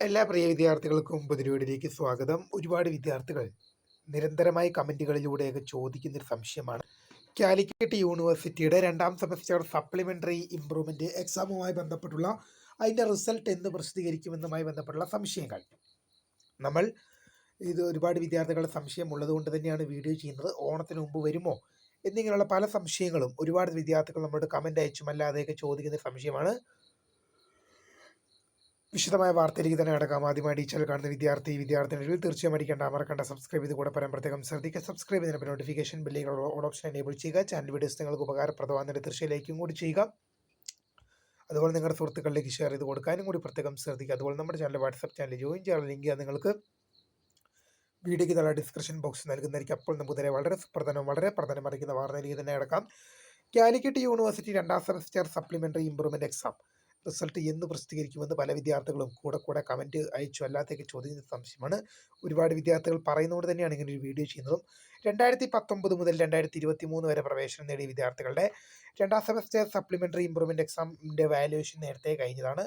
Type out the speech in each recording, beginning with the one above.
എല്ലാ പ്രിയ വിദ്യാർത്ഥികൾക്കും പുതിയ സ്വാഗതം. ഒരുപാട് വിദ്യാർത്ഥികൾ നിരന്തരമായി കമന്റുകളിലൂടെയൊക്കെ ചോദിക്കുന്നൊരു സംശയമാണ്. കാലിക്കറ്റ് യൂണിവേഴ്സിറ്റിയുടെ 2ാം സെമസ്റ്റർ സപ്ലിമെന്ററി ഇംപ്രൂവ്മെന്റ് എക്സാമുമായി ബന്ധപ്പെട്ടുള്ള അതിന്റെ റിസൾട്ട് എന്ന് പ്രസിദ്ധീകരിക്കുമെന്നുമായി ബന്ധപ്പെട്ടുള്ള സംശയങ്ങൾ. നമ്മൾ ഇത് ഒരുപാട് വിദ്യാർത്ഥികളുടെ സംശയം ഉള്ളതുകൊണ്ട് തന്നെയാണ് വീഡിയോ ചെയ്യുന്നത്. ഓണത്തിന് മുമ്പ് വരുമോ എന്നിങ്ങനെയുള്ള പല സംശയങ്ങളും ഒരുപാട് വിദ്യാർത്ഥികൾ നമ്മളോട് കമന്റ് അയച്ചും അല്ലാതെയൊക്കെ ചോദിക്കുന്ന സംശയമാണ്. വിശദമായ വാർത്തയിലേക്ക് തന്നെ കിടക്കാം. ആദ്യമായി ഈ ചാനൽ കാണുന്ന വിദ്യാർത്ഥിനികൾ തീർച്ചയായും മറക്കണ്ട സബ്സ്ക്രൈബ് ചെയ്ത് കൂടെ പറയാൻ പ്രത്യേകം ശ്രദ്ധിക്കുക. സബ്സ്ക്രൈബ് ചെയ്തതിന് നോട്ടിഫിക്കേഷൻ ബെല്ലുകൾ ഓൺ ഓപ്ഷൻ എനേബിൾ ചെയ്യുക. ചാനൽ വീഡിയോസ് നിങ്ങൾക്ക് ഉപകാരപ്രദമാകുന്നതിന് തീർച്ചയായും ലൈക്കും കൂടി ചെയ്യുക. അതുപോലെ നിങ്ങളുടെ സുഹൃത്തുക്കളിലേക്ക് ഷെയർ ചെയ്ത് കൊടുക്കാനും കൂടി പ്രത്യേകം ശ്രദ്ധിക്കുക. അതുപോലെ നമ്മുടെ ചാനൽ വാട്സ്ആപ്പ് ചാനൽ ജോയിൻ ചെയ്യാനുള്ള ലിങ്ക് നിങ്ങൾക്ക് വീഡിയോയ്ക്ക് നല്ല ഡിസ്ക്രിപ്ഷൻ ബോക്സ് നൽകുന്നതായിരിക്കും. അപ്പോൾ നമുക്ക് വളരെ പ്രധാനമറിയിക്കുന്ന വാർത്തയിലേക്ക് തന്നെ കിടക്കാം. Calicut university 2ാം semester supplementary improvement exam result എന്ന് പ്രസിദ്ധീകരിക്കുമെന്ന് പല വിദ്യാർത്ഥികളും കൂടെ കമൻറ്റ് അയച്ചു അല്ലാത്തേക്ക് ചോദിക്കുന്ന സംശയമാണ്. ഒരുപാട് വിദ്യാർത്ഥികൾ പറയുന്നതുകൊണ്ട് തന്നെയാണ് ഇങ്ങനെ ഒരു വീഡിയോ ചെയ്യുന്നതും. 2019 മുതൽ 2023 വരെ പ്രവേശനം നേടിയ വിദ്യാർത്ഥികളുടെ 2ാം സെമസ്റ്റർ സപ്ലിമെന്ററി ഇംപ്രൂവ്മെന്റ് എക്സാമിൻ്റെ വാല്യുവേഷൻ നേരത്തെ കഴിഞ്ഞതാണ്.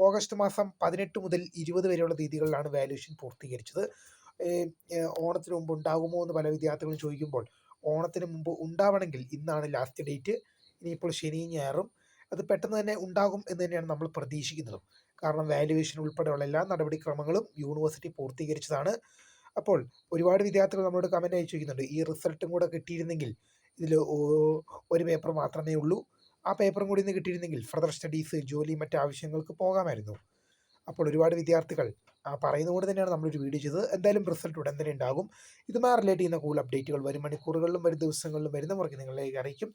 ഓഗസ്റ്റ് മാസം 18 മുതൽ 20 വരെയുള്ള തീയതികളിലാണ് വാല്യുവേഷൻ പൂർത്തീകരിച്ചത്. ഓണത്തിന് മുമ്പ് ഉണ്ടാകുമോ എന്ന് പല വിദ്യാർത്ഥികളും ചോദിക്കുമ്പോൾ, ഓണത്തിന് മുമ്പ് ഉണ്ടാവണമെങ്കിൽ ഇന്നാണ് ലാസ്റ്റ് ഡേറ്റ്. ഇനിയിപ്പോൾ ശനിയും ഞായറും അത് പെട്ടെന്ന് തന്നെ ഉണ്ടാകും എന്ന് തന്നെയാണ് നമ്മൾ പ്രതീക്ഷിക്കുന്നതും. കാരണം വാല്യുവേഷൻ ഉൾപ്പെടെയുള്ള എല്ലാ നടപടിക്രമങ്ങളും യൂണിവേഴ്സിറ്റി പൂർത്തീകരിച്ചതാണ്. അപ്പോൾ ഒരുപാട് വിദ്യാർത്ഥികൾ നമ്മളോട് കമൻറ്റ് അയച്ചു ചോദിക്കുന്നുണ്ട്, ഈ റിസൾട്ടും കൂടെ കിട്ടിയിരുന്നെങ്കിൽ ഇതിൽ ഒരു പേപ്പർ മാത്രമേ ഉള്ളൂ, ആ പേപ്പറും കൂടി ഇന്ന് കിട്ടിയിരുന്നെങ്കിൽ ഫർദർ സ്റ്റഡീസ്, ജോലി, മറ്റ് ആവശ്യങ്ങൾക്ക് പോകാമായിരുന്നു. അപ്പോൾ ഒരുപാട് വിദ്യാർത്ഥികൾ പറയുന്നതുകൊണ്ട് തന്നെയാണ് നമ്മളൊരു വീഡിയോ ചെയ്തത്. എന്തായാലും റിസൾട്ട് ഉടൻ തന്നെ ഉണ്ടാകും. ഇതുമായി റിലേറ്റ് ചെയ്യുന്ന കൂടുതൽ അപ്ഡേറ്റുകൾ വരും മണിക്കൂറുകളിലും വരും ദിവസങ്ങളിലും വരുന്ന മുറയ്ക്ക് നിങ്ങളിലേക്ക് അറിയിക്കും.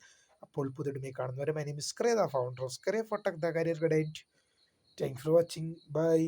അപ്പോൾ പുതിയ കാണുന്നവരെ my name is founder of career for tech the career guide. Thanks for watching. By.